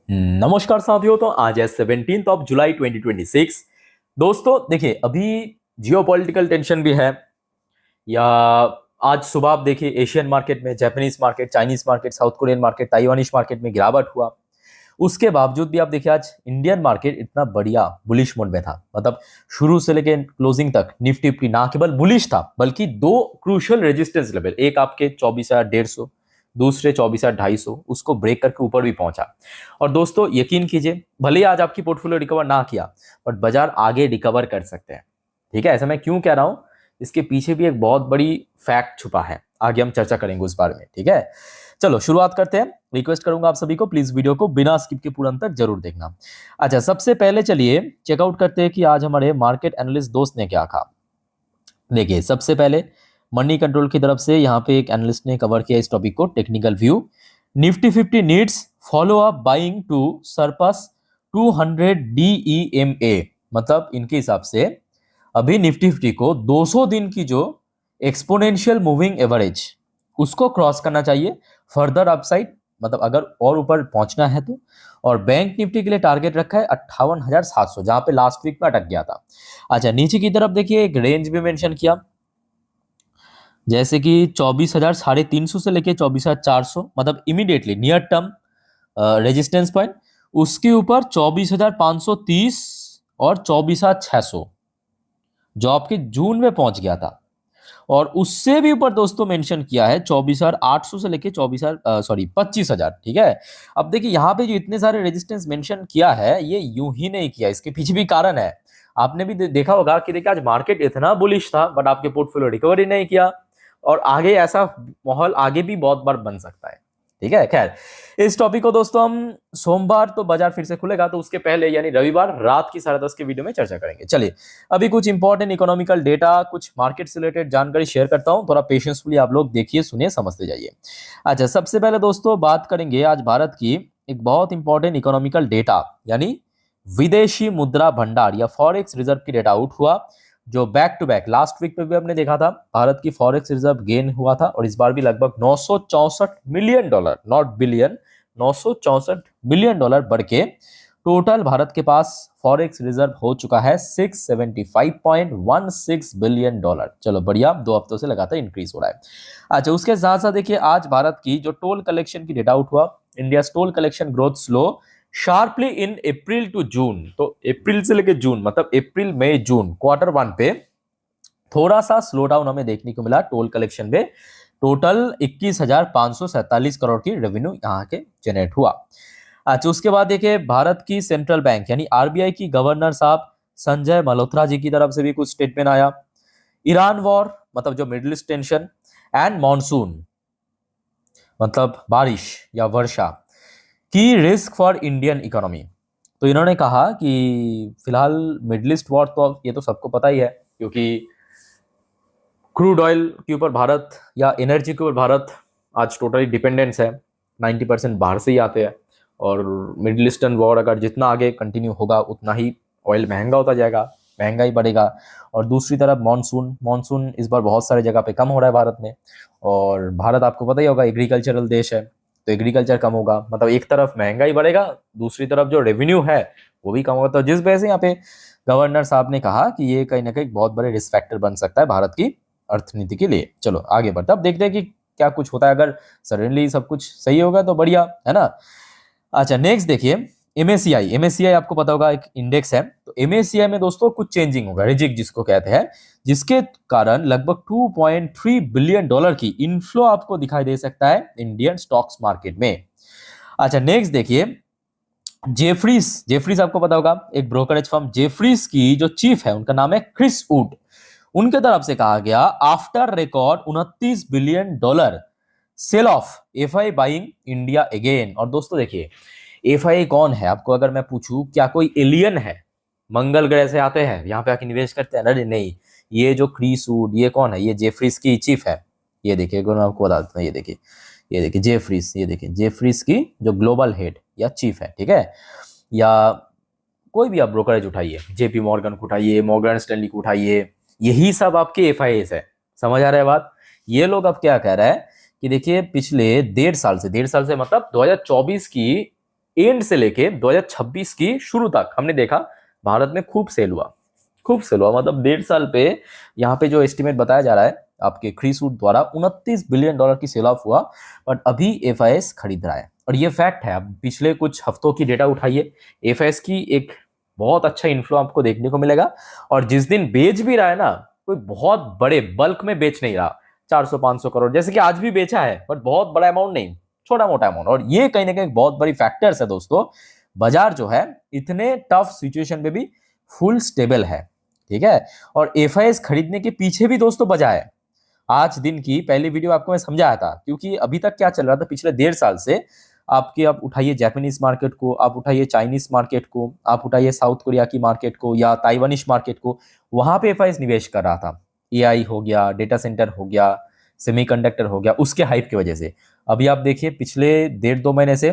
नमस्कार साथियों। तो आज है 17 ऑफ जुलाई 2026। दोस्तों देखिए, अभी जियोपॉलिटिकल टेंशन भी है या आज सुबह आप देखिए एशियन मार्केट में, Japanese market, Chinese market, South Korean market, Taiwanese market में गिरावट हुआ। उसके बावजूद भी आप देखिए आज इंडियन मार्केट इतना बढ़िया बुलिश मोड में था। मतलब शुरू से लेके क्लोजिंग तक निफ्टी की ना केवल बुलिश था बल्कि दो क्रूशियल रेजिस्टेंस लेवल, एक आपके 24,150, दूसरे 24,250, उसको ब्रेक करके ऊपर भी पहुंचा। और दोस्तों यकीन कीजिए, भले ही आज आपकी पोर्टफोलियो रिकवर ना किया, बट बाजार आगे रिकवर कर सकते हैं। ठीक है, ऐसा मैं क्यों कह रहा हूं, इसके पीछे भी एक बहुत बड़ी फैक्ट छुपा है, आगे हम चर्चा करेंगे उस बारे में। ठीक है, चलो शुरुआत करते हैं। रिक्वेस्ट करूंगा आप सभी को, प्लीज वीडियो को बिना स्किप के पूरा अंत तक जरूर देखना। अच्छा, सबसे पहले चलिए चेकआउट करते हैं कि आज हमारे मार्केट एनालिस्ट दोस्त ने क्या कहा। देखिए, सबसे पहले मनी कंट्रोल की तरफ से यहाँ पे एक एनालिस्ट ने कवर किया इस टॉपिक को, technical view. Nifty 50 needs follow up buying to surpass 200 DEMA। मतलब इनके हिसाब से अभी निफ्टी 50 को 200 दिन की जो एक्सपोनेंशियल मूविंग एवरेज, उसको क्रॉस करना चाहिए फर्दर अपसाइड, मतलब अगर और ऊपर पहुंचना है तो। और बैंक निफ्टी के लिए टारगेट रखा है 58,700, जहां पे लास्ट वीक में अटक गया था। अच्छा, नीचे की तरफ देखिए एक रेंज भी मेंशन किया, जैसे कि 24,350 से लेके 24,400, मतलब immediately near term resistance point. उसके ऊपर 24,530 और 24,600 जो आपके जून में पहुंच गया था। और उससे भी ऊपर दोस्तों मेंशन किया है 24,800 से लेके 25,000। ठीक है, अब देखिए यहाँ पे जो इतने सारे रेजिस्टेंस मेंशन किया है, ये यूं ही नहीं किया, इसके पीछे भी कारण है। आपने भी देखा होगा कि देखिए आज मार्केट इतना बुलिश था बट आपके पोर्टफोलियो रिकवरी नहीं किया, और आगे ऐसा माहौल आगे भी बहुत बार बन सकता है। ठीक है, खैर इस टॉपिक को दोस्तों हम सोमवार तो बाजार फिर से खुलेगा तो उसके पहले यानी रविवार रात की 10:30 के वीडियो में चर्चा करेंगे। चलिए अभी कुछ इंपॉर्टेंट इकोनॉमिकल डेटा, कुछ मार्केट से रिलेटेड जानकारी शेयर करता हूं, थोड़ा पेशेंसफुली आप लोग देखिए, सुनिए, समझते जाइए। अच्छा, सबसे पहले दोस्तों बात करेंगे आज भारत की एक बहुत इंपॉर्टेंट इकोनॉमिकल डेटा, यानी विदेशी मुद्रा भंडार या फॉरेक्स रिजर्व की डेटा आउट हुआ, जो back to back last week पे भी हमने देखा था भारत की फॉरेक्स रिजर्व गेन हुआ था, और इस बार भी लगभग 964 million dollar, not billion, 964 million dollar बढ़ के टोटल भारत के पास फॉरेक्स रिजर्व हो चुका है 675.16 बिलियन डॉलर। चलो बढ़िया, 2 हफ्तों से लगातार इंक्रीज हो रहा है। अच्छा, उसके साथ साथ देखिए आज भारत की जो टोल कलेक्शन की डेटा आउट हुआ, India toll collection growth slow sharply in April to June. तो अप्रैल से लेकर जून, मतलब अप्रैल मई जून Q1 पे थोड़ा सा स्लो डाउन हमें देखने को मिला टोल कलेक्शन में। टोटल 21,547 करोड़ की रेवेन्यू यहाँ के जनरेट हुआ। अच्छा, उसके बाद देखिए भारत की सेंट्रल बैंक यानी आरबीआई की गवर्नर साहब संजय मल्होत्रा जी की तरफ से भी कुछ स्टेटमेंट आया। ईरान वॉर, मतलब जो middle east tension, and monsoon, मतलब बारिश या वर्षा की रिस्क फॉर इंडियन इकोनॉमी। तो इन्होंने कहा कि फिलहाल मिडिल ईस्ट वॉर तो ये तो सबको पता ही है, क्योंकि क्रूड ऑयल के ऊपर भारत या एनर्जी के ऊपर भारत आज टोटली डिपेंडेंस है, 90% बाहर से ही आते हैं। और मिडिल ईस्टर्न वॉर अगर जितना आगे कंटिन्यू होगा उतना ही ऑयल महंगा होता जाएगा, महंगाई बढ़ेगा। और दूसरी तरफ मानसून, मानसून इस बार बहुत सारे जगह पे कम हो रहा है भारत में, और भारत आपको पता ही होगा एग्रीकल्चरल देश है, तो एग्रीकल्चर कम होगा, मतलब एक तरफ महंगाई बढ़ेगा, दूसरी तरफ जो रेवेन्यू है वो भी कम होगा। तो जिस वजह से यहाँ पे गवर्नर साहब ने कहा कि ये कहीं ना कहीं बहुत बड़े रिस्क फैक्टर बन सकता है भारत की अर्थनीति के लिए। चलो आगे बढ़ते, अब देखते हैं कि क्या कुछ होता है। अगर सडनली सब कुछ सही होगा तो बढ़िया है ना। अच्छा, नेक्स्ट देखिए एमएससीआई। एमएससीआई आपको पता होगा एक इंडेक्स है, तो एमएससीआई में दोस्तों कुछ चेंजिंग होगा, रिजिक जिसको कहते हैं, जिसके कारण लगभग 2.3 बिलियन डॉलर की इनफ्लो आपको दिखाई दे सकता है इंडियन स्टॉक्स मार्केट में। अच्छा, नेक्स्ट देखिए जेफरीज। जेफरीज आपको पता होगा एक ब्रोकरेज फर्म, जेफरीज की जो चीफ है उनका नाम है क्रिस वुड। उनके तरफ से कहा गया after record 29 billion dollar sell off FI buying India again. और दोस्तों देखिए एफआई कौन है, आपको अगर मैं पूछूं क्या कोई एलियन है, मंगल ग्रह से आते हैं यहाँ पे आके निवेश करते हैं? अरे नहीं, ये जो क्रिस वुड ये कौन है, ये जेफरीज की चीफ है। ये देखिए, अगर मैं आपको बता देता हूँ, ये देखिए, ये देखिए जेफरीज, ये देखिए जेफरीज की जो ग्लोबल हेड या चीफ है। ठीक है, या कोई भी आप ब्रोकरेज उठाइए, जेपी मॉर्गन को उठाइए, मॉर्गन स्टैनली को उठाइए, यही सब आपके एफआईएस है। समझ आ रहा है बात? ये लोग अब क्या कह रहा है कि देखिए पिछले 1.5 साल से, 1.5 साल से मतलब 2024 की एंड से लेके 2026 की शुरू तक हमने देखा भारत में खूब सेल हुआ, खूब सेल हुआ। मतलब 1.5 साल पे यहाँ पे जो एस्टिमेट बताया जा रहा है आपके क्रीसूट द्वारा, $29 बिलियन की सेल ऑफ हुआ। बट अभी एफआईएस खरीद रहा है, और ये फैक्ट है। अब पिछले कुछ हफ्तों की डेटा उठाइए, एफआईएस की एक बहुत अच्छा इन्फ्लो आपको देखने को मिलेगा। और जिस दिन बेच भी रहा है ना, कोई बहुत बड़े बल्क में बेच नहीं रहा, 400-500 करोड़ जैसे कि आज भी बेचा है, बट बहुत बड़ा अमाउंट नहीं, छोटा मोटा अमाउंट। और ये कहीं ना कहीं बहुत बड़ी फैक्टर्स है दोस्तों। बाजार जो है इतने टफ सिचुएशन पे भी फुल स्टेबल है, ठीक है। और एफआईएस खरीदने के पीछे भी दोस्तों वजह है। आज दिन की पहली वीडियो आपको मैं समझाया था, क्योंकि अभी तक क्या चल रहा था पिछले 1.5 साल से, आपके आप उठाइए जापानीज मार्केट को, आप उठाइए चाइनीज मार्केट को, आप उठाइए साउथ कोरिया की मार्केट को या ताइवानिश मार्केट को, वहां पे एफआईएस निवेश कर रहा था। एआई हो गया, डेटा सेंटर हो गया, सेमीकंडक्टर हो गया, उसके हाइप की वजह से। अभी आप देखिए पिछले 1.5-2 महीने से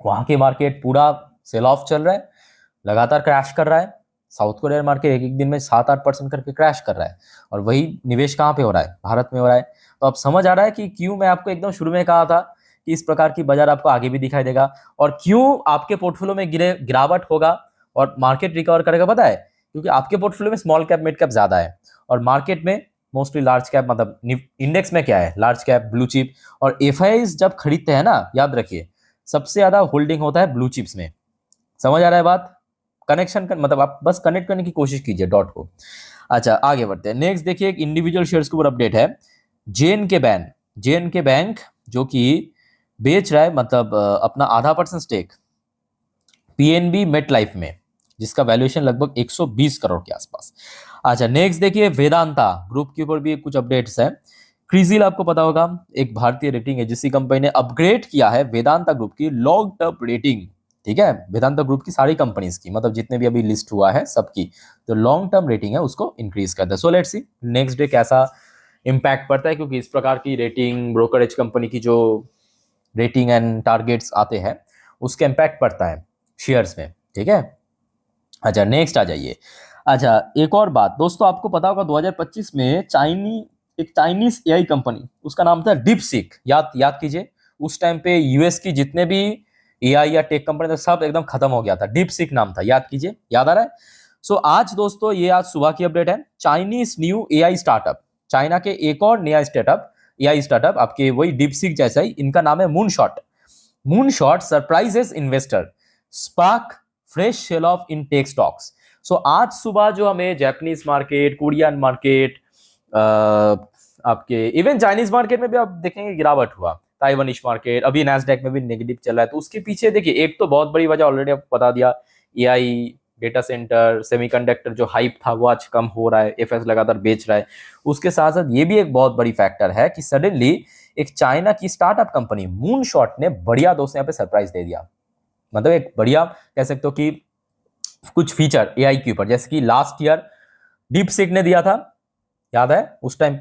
वहां की मार्केट पूरा सेल ऑफ चल रहा है, लगातार क्रैश कर रहा है। साउथ कोरिया मार्केट एक एक दिन में 7-8% करके क्रैश कर रहा है, और वही निवेश कहाँ पे हो रहा है? भारत में हो रहा है। तो अब समझ आ रहा है कि क्यों मैं आपको एकदम शुरू में कहा था कि इस प्रकार की बाजार आपको आगे भी दिखाई देगा, और क्यों आपके पोर्टफोलियो में गिरावट होगा और मार्केट रिकवर करेगा। पता है, क्योंकि आपके पोर्टफोलियो में स्मॉल कैप मिड कैप ज्यादा है, और मार्केट में मोस्टली लार्ज कैप, मतलब इंडेक्स में क्या है, लार्ज कैप ब्लू चिप। और एफआईआईज जब खरीदते हैं ना, याद रखिए सबसे ज्यादा होल्डिंग होता है ब्लू चिप्स में। समझ आ रहा है बात? कनेक्शन कर, मतलब आप बस कनेक्ट करने की कोशिश कीजिए डॉट को। अच्छा आगे बढ़ते हैं। नेक्स्ट देखिए, एक इंडिविजुअल शेयर्स के ऊपर अपडेट है। जेएनके बैंक जो कि बेच रहा है, मतलब अपना 0.5% स्टेक पीएनबी मेट लाइफ में, जिसका वैल्यूएशन लगभग 120 करोड़ के आसपास। अच्छा नेक्स्ट देखिए, वेदांता ग्रुप के ऊपर भी कुछ अपडेट्स है। क्रिजिल आपको पता होगा, एक भारतीय रेटिंग एजेंसी कंपनी ने अपग्रेड किया है वेदांता ग्रुप की लॉन्ग टर्म रेटिंग, ठीक है। वेदांता ग्रुप की सारी कंपनीज की, मतलब जितने भी अभी लिस्ट हुआ है सबकी जो लॉन्ग टर्म रेटिंग है उसको इंक्रीज करता है। So let's see next day कैसा इंपैक्ट पड़ता है, क्योंकि इस प्रकार की रेटिंग ब्रोकरेज कंपनी की जो रेटिंग एंड टारगेट्स आते हैं उसका इंपैक्ट पड़ता है शेयर्स में, ठीक है। अच्छा नेक्स्ट आ जाइए। अच्छा एक और बात दोस्तों, आपको पता होगा 2025 में एक चाइनीज एआई कंपनी, उसका नाम था डीपसीक। याद कीजिए, उस टाइम पे यूएस की जितने भी एआई या टेक कंपनी थे सब एकदम खत्म हो गया था, डीपसीक नाम था, याद कीजिए, याद आ रहा है? सो आज दोस्तों, ये आज सुबह की अपडेट है। Chinese new AI startup, China के एक और नया एआई स्टार्टअप आपके वही डीपसीक जैसा ही, इनका नाम है moonshot surprises investor, spark fresh sell off in tech stocks. So आज सुबह जो हमें जापानीज मार्केट, कोरियन मार्केट, आपके इवन चाइनीज मार्केट में भी आप देखेंगे गिरावट हुआ, ताइवानिश मार्केट, अभी नैस्डैक में भी नेगेटिव चल रहा है। तो उसके पीछे देखिए, एक तो बहुत बड़ी वजह ऑलरेडी आपको बता दिया, एआई, डेटा सेंटर, सेमीकंडक्टर जो हाइप था वो आज कम हो रहा है, एफएस लगातार बेच रहा है। उसके साथ साथ ये भी एक बहुत बड़ी फैक्टर है कि सडनली एक चाइना की स्टार्टअप कंपनी मूनशॉट ने बढ़िया दोस्तों यहाँ पे सरप्राइज दे दिया। मतलब एक बढ़िया कह सकते हो कि कुछ फीचर एआई के ऊपर, जैसे कि लास्ट ईयर डीपसीक ने दिया था, याद है? उस टाइम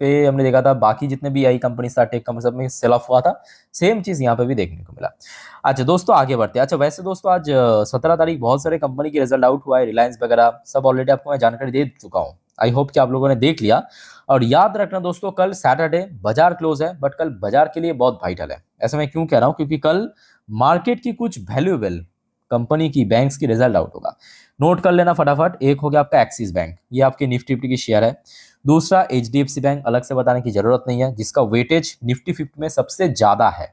पे हमने देखा था बाकी जितने भी एआई कंपनी था, टेक कंपनी, सब में सेल ऑफ हुआ था। सेम चीज यहाँ पे भी देखने को मिला। अच्छा दोस्तों आगे बढ़ते हैं। अच्छा वैसे दोस्तों आज 17 तारीख बहुत सारे कंपनी की रिजल्ट आउट हुआ है, रिलायंस वगैरह सब ऑलरेडी आपको मैं जानकारी दे चुका हूँ। आई होप कि आप लोगों ने देख लिया। और याद रखना दोस्तों, कल सैटरडे बाजार क्लोज है, बट कल बाजार के लिए बहुत वाइटल है। ऐसा मैं क्यों कह रहा हूँ? क्योंकि कल मार्केट की कुछ वैल्यूएबल कंपनी की, बैंक्स की रिजल्ट आउट होगा। नोट कर लेना फटाफट। एक हो गया आपका एक्सिस बैंक, ये आपके निफ्टी 50 की शेयर है। दूसरा एचडीएफसी बैंक, अलग से बताने की जरूरत नहीं है, जिसका वेटेज निफ्टी 50 में सबसे ज्यादा है,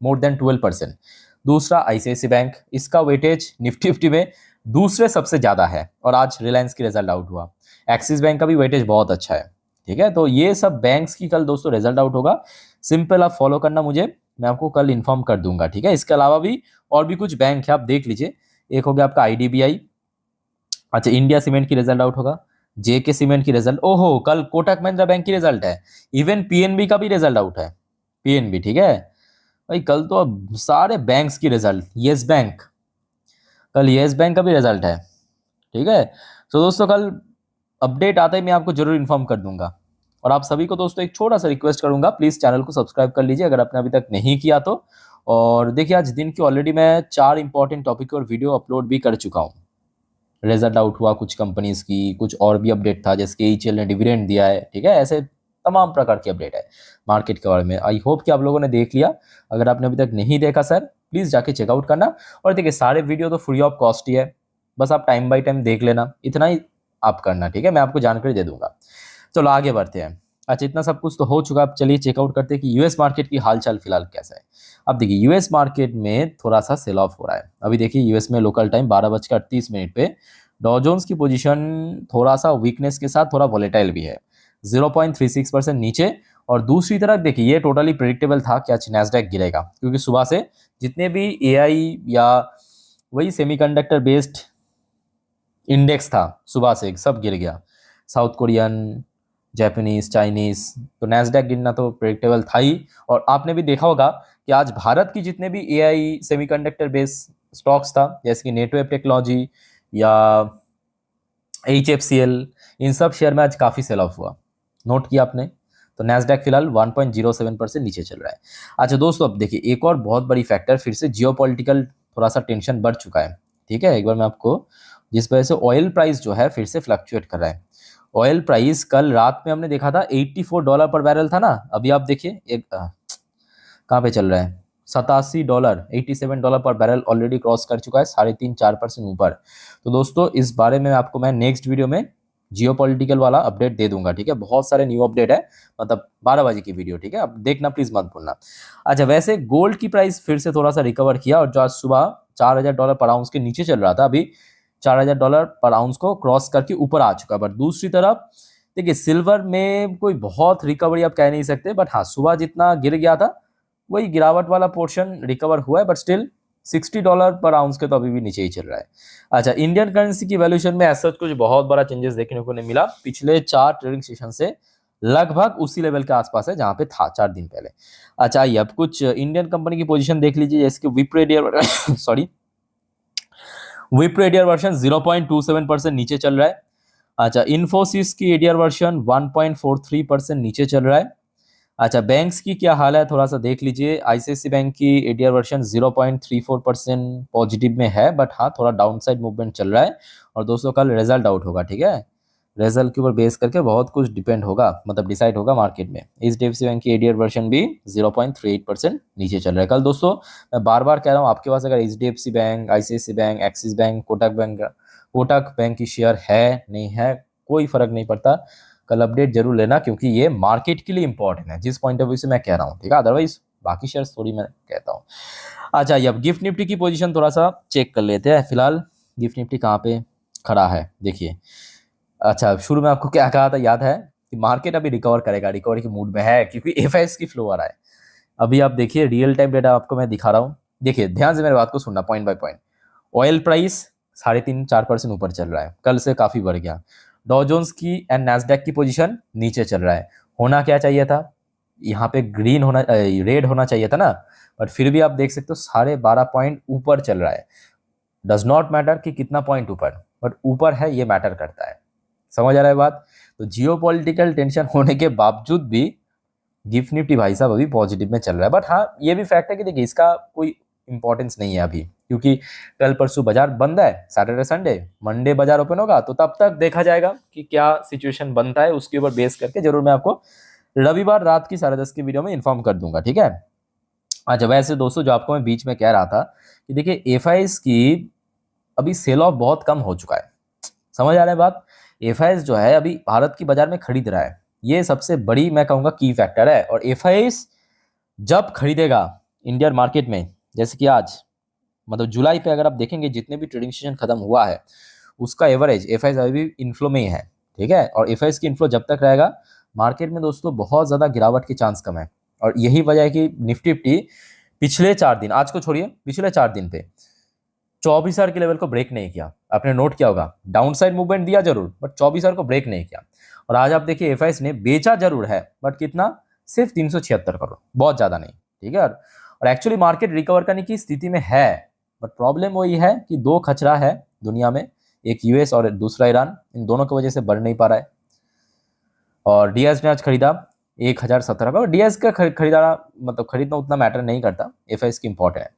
मोर देन 12%। दूसरा आईसीआईसीआई बैंक, इसका वेटेज निफ्टी 50 में दूसरे सबसे ज्यादा है, और आज रिलायंस की रिजल्ट आउट हुआ। एक्सिस बैंक का भी वेटेज बहुत अच्छा है, ठीक है। तो ये सब बैंक्स की कल दोस्तों रिजल्ट आउट होगा। सिंपल आप फॉलो करना मुझे, मैं आपको कल इन्फॉर्म कर दूंगा, ठीक है। इसके अलावा भी और भी कुछ बैंक है, आप देख लीजिए। एक हो गया आपका आईडीबीआई। अच्छा इंडिया सीमेंट की रिजल्ट आउट होगा, जेके सीमेंट की रिजल्ट, ओहो कल कोटक महिंद्रा बैंक की रिजल्ट है, इवन पीएनबी का भी रिजल्ट आउट है, पीएनबी, ठीक है भाई। कल तो अब सारे बैंक्स की रिजल्ट, यस बैंक, कल यस बैंक का भी रिजल्ट है, ठीक है। तो दोस्तों कल अपडेट आता ही मैं आपको जरूर इन्फॉर्म कर दूंगा। और आप सभी को दोस्तों एक छोटा सा रिक्वेस्ट करूंगा, प्लीज चैनल को सब्सक्राइब कर लीजिए अगर आपने अभी तक नहीं किया तो। और देखिए आज दिन की ऑलरेडी मैं 4 इंपॉर्टेंट टॉपिक और वीडियो अपलोड भी कर चुका हूँ। रिजल्ट आउट हुआ कुछ कंपनीज की, कुछ और भी अपडेट था, जैसे कि एचएल ने डिविडेंड दिया है, ठीक है। ऐसे तमाम प्रकार की अपडेट है मार्केट के बारे में। आई होप कि आप लोगों ने देख लिया। अगर आपने अभी तक नहीं देखा सर, प्लीज़ जाके चेकआउट करना। और देखिए सारे वीडियो तो फ्री ऑफ कॉस्ट ही है, बस आप टाइम बाय टाइम देख लेना, इतना ही आप करना, ठीक है। मैं आपको जानकारी दे दूंगा। चलो आगे बढ़ते हैं। अच्छा, इतना सब कुछ तो हो चुका, अब चलिए चेकआउट करते हैं कि यूएस मार्केट की हालचाल फिलहाल कैसा है। अब देखिए यूएस मार्केट में थोड़ा सा सेल ऑफ हो रहा है। अभी देखिए यूएस में लोकल टाइम 12:38 पे डॉ जोन्स की पोजीशन थोड़ा सा वीकनेस के साथ थोड़ा वोलेटाइल भी है, 0.36% नीचे। और दूसरी तरफ देखिए ये टोटली प्रेडिक्टेबल था कि आज नैस्डैक गिरेगा, क्योंकि सुबह से जितने भी एआई या वही सेमीकंडक्टर बेस्ड इंडेक्स था सुबह से सब गिर गया, साउथ कोरियन, जापानीज, चाइनीज। तो नैस्डैक गिरना तो प्रेडिक्टेबल था ही। और आपने भी देखा होगा कि आज भारत की जितने भी एआई सेमीकंडक्टर बेस्ड स्टॉक्स था, जैसे कि नेटवेब टेक्नोलॉजी या HFCL, इन सब शेयर में आज काफ़ी सेल ऑफ हुआ, नोट किया आपने। तो नैस्डैक फिलहाल 1.07% नीचे चल रहा है। अच्छा दोस्तों, अब देखिए एक और बहुत बड़ी फैक्टर, फिर से जियोपॉलिटिकल थोड़ा सा टेंशन बढ़ चुका है, ठीक है। एक बार मैं आपको, जिस वजह से ऑयल प्राइस जो है फिर से फ्लक्चुएट कर रहा है। ऑयल प्राइस कल रात में हमने देखा था $84 पर बैरल था ना, अभी आप देखिए एक कहाँ पे चल रहा है, $87, $87 पर बैरल ऑलरेडी क्रॉस कर चुका है, 3.5-4% ऊपर। तो दोस्तों इस बारे में आपको मैं नेक्स्ट वीडियो में जियोपॉलिटिकल वाला अपडेट दे दूंगा, ठीक है। बहुत सारे न्यू अपडेट है, मतलब 12 बजे की वीडियो, ठीक है। अब देखना प्लीज मत भूलना। अच्छा, वैसे गोल्ड की प्राइस फिर से थोड़ा सा रिकवर किया, और जो आज सुबह $4000 पर आउंस के नीचे चल रहा था, अभी $4000 पर आउंस को क्रॉस करके ऊपर आ चुका है। बट दूसरी तरफ देखिए सिल्वर में कोई बहुत रिकवरी आप कह नहीं सकते, बट हाँ सुबह जितना गिर गया था वही गिरावट वाला पोर्शन रिकवर हुआ है, बट स्टिल $60 पर आउंस के तो अभी भी नीचे ही चल रहा है। अच्छा, इंडियन करेंसी की वैल्यूएशन में ऐसा कुछ बहुत बड़ा चेंजेस देखने को नहीं मिला, पिछले 4 ट्रेडिंग सेशन से लगभग उसी लेवल के आसपास है जहां पे था 4 दिन पहले। अच्छा, आइए अब कुछ इंडियन कंपनी की पोजीशन देख लीजिए, जैसे कि Wipro India sorry Wipro ADR version 0.27% नीचे चल रहा है। अच्छा, इन्फोसिस की एडीआर वर्जन 1.43% नीचे चल रहा है। अच्छा, बैंक्स की क्या हाल है थोड़ा सा देख लीजिए। आईसीआईसी बैंक की एडीआर वर्जन 0.34% पॉजिटिव में है, बट हाँ थोड़ा डाउन साइड मूवमेंट चल रहा है। और दोस्तों कल रिजल्ट आउट होगा, ठीक है। रिजल्ट के ऊपर बेस करके बहुत कुछ डिपेंड होगा, मतलब डिसाइड होगा मार्केट में। एचडीएफसी बैंक की एडीआर वर्जन भी 0.38% नीचे चल रहा है कल। दोस्तों मैं बार बार कह रहा हूँ, आपके पास अगर HDFC bank, ICICI bank, Axis bank, Kotak bank की शेयर है नहीं है कोई फर्क नहीं पड़ता, कल अपडेट जरूर लेना, क्योंकि ये मार्केट के लिए इंपॉर्टेंट है जिस पॉइंट ऑफ व्यू से मैं कह रहा हूँ, ठीक है। अदरवाइज बाकी शेयर्स थोड़ी मैं कहता हूँ। अच्छा, ये अब गिफ्ट निफ्टी की पोजीशन थोड़ा सा चेक कर लेते हैं। फिलहाल गिफ्ट निफ्टी कहाँ पे खड़ा है देखिए। अच्छा, शुरू में आपको क्या कहा था याद है कि मार्केट अभी रिकवर करेगा, रिकवरी के मूड में है, क्योंकि एफआईएस की फ्लो आ रहा है। अभी आप देखिए रियल टाइम डेटा आपको मैं दिखा रहा हूँ, देखिए ध्यान से मेरी बात को सुनना point by point. Oil price 3.5-4% ऊपर चल रहा है, कल से काफी बढ़ गया। डॉ जोन्स की एंड नैस्डैक की पोजीशन नीचे चल रहा है। होना क्या चाहिए था, यहाँ पे ग्रीन होना, रेड होना चाहिए था ना, बट फिर भी आप देख सकते हो 12.5 पॉइंट ऊपर चल रहा है। डज नॉट मैटर कि कितना पॉइंट ऊपर, बट ऊपर है ये मैटर करता है। समझ आ रहा है बात। तो जियोपॉलिटिकल टेंशन होने के बावजूद भी गिफ्ट निफ्टी भाई साहब अभी पॉजिटिव में चल रहा है। बट हाँ ये भी फैक्ट है कि देखिए इसका कोई इंपॉर्टेंस नहीं है अभी, क्योंकि कल परसों बाजार बंद है, सैटरडे संडे, मंडे बाजार ओपन होगा, तो तब तक देखा जाएगा कि क्या सिचुएशन बनता है। उसके ऊपर बेस करके जरूर मैं आपको रविवार रात की 10:30 की वीडियो में इन्फॉर्म कर दूंगा, ठीक है। अच्छा, वैसे दोस्तों जो आपको मैं बीच में कह रहा था कि देखिए एफआईएस की अभी सेल ऑफ बहुत कम हो चुका है। समझ आ रहा है बात। एफआईएस जो है अभी भारत की बाजार में खरीद रहा है, ये सबसे बड़ी मैं कहूँगा की फैक्टर है। और एफआईएस जब खरीदेगा इंडियन मार्केट में, जैसे कि आज मतलब जुलाई पे अगर आप देखेंगे जितने भी ट्रेडिंग सेशन खत्म हुआ है उसका एवरेज एफआईएस अभी भी इन्फ्लो में ही है, ठीक है। और एफआईएस की इन्फ्लो जब तक रहेगा मार्केट में दोस्तों बहुत ज़्यादा गिरावट के चांस कम है। और यही वजह है कि निफ्टी पिछले 4 दिन, आज को छोड़िए, पिछले 4 दिन पे 24,000 के लेवल को ब्रेक नहीं किया। आपने नोट किया होगा, डाउन साइड मूवमेंट दिया जरूर, बट 24,000 को ब्रेक नहीं किया। और आज आप देखिए एफआईएस ने बेचा जरूर है, बट कितना, सिर्फ 376 करोड़, बहुत ज्यादा नहीं, ठीक है। और एक्चुअली मार्केट रिकवर करने की स्थिति में है, बट प्रॉब्लम वही है कि 2 खचरा है दुनिया में, एक यूएस और दूसरा ईरान, इन दोनों की वजह से बढ़ नहीं पा रहा है। और डीएस ने आज खरीदा 1017 का। डीएस का खरीदारा मतलब खरीदना उतना मैटर नहीं करता, एफआईएस की इंपॉर्टेंट है।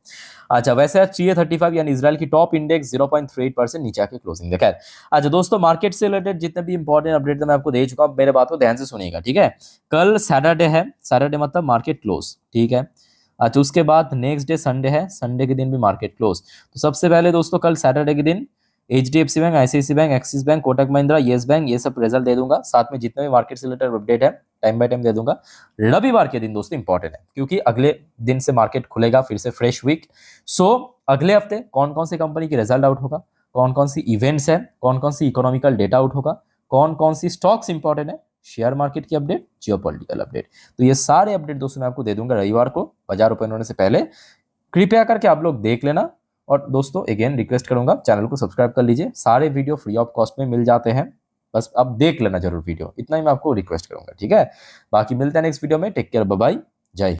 अच्छा, वैसे आज CA 35 यानी इजराइल की टॉप इंडेक्स 0.38% नीचे आके क्लोजिंग देखा है। अच्छा दोस्तों, मार्केट से रिलेटेड जितने भी इंपॉर्टेंट अपडेट मैं आपको दे चुका हूँ, मेरे बात को ध्यान से सुनिएगा, ठीक है। कल सैटरडे है, सैटरडे मतलब मार्केट क्लोज, ठीक है। अच्छा, उसके बाद नेक्स्ट डे संडे है, संडे के दिन भी मार्केट क्लोज। तो सबसे पहले दोस्तों कल सैटरडे के दिन HDFC bank, ICICI bank, Axis bank, Kotak Mahindra, yes bank, ये सब रिजल्ट दे दूंगा। साथ में जितने भी मार्केट से रिलेटेड अपडेट है टाइम बाय टाइम दे दूंगा। रविवार के दिन दोस्तों इंपॉर्टेंट है, क्योंकि अगले दिन से मार्केट खुलेगा फिर से फ्रेश वीक। सो अगले हफ्ते कौन कौन सी कंपनी की रिजल्ट आउट होगा, कौन कौन सी इवेंट्स है, कौन कौन सी इकोनॉमिकल डेटा आउट होगा, कौन कौन सी स्टॉक्स इंपॉर्टेंट है, शेयर मार्केट की अपडेट, जियोपॉलिटिकल अपडेट, तो ये सारे अपडेट दोस्तों मैं आपको दे दूंगा रविवार को बाजार ओपन होने से पहले। कृपया करके आप लोग देख लेना। और दोस्तों अगेन रिक्वेस्ट करूंगा, चैनल को सब्सक्राइब कर लीजिए, सारे वीडियो फ्री ऑफ कॉस्ट में मिल जाते हैं, बस आप देख लेना जरूर वीडियो, इतना ही मैं आपको रिक्वेस्ट करूंगा, ठीक है। बाकी मिलते हैं नेक्स्ट वीडियो में, टेक केयर, बाय बाय, जय हिंद।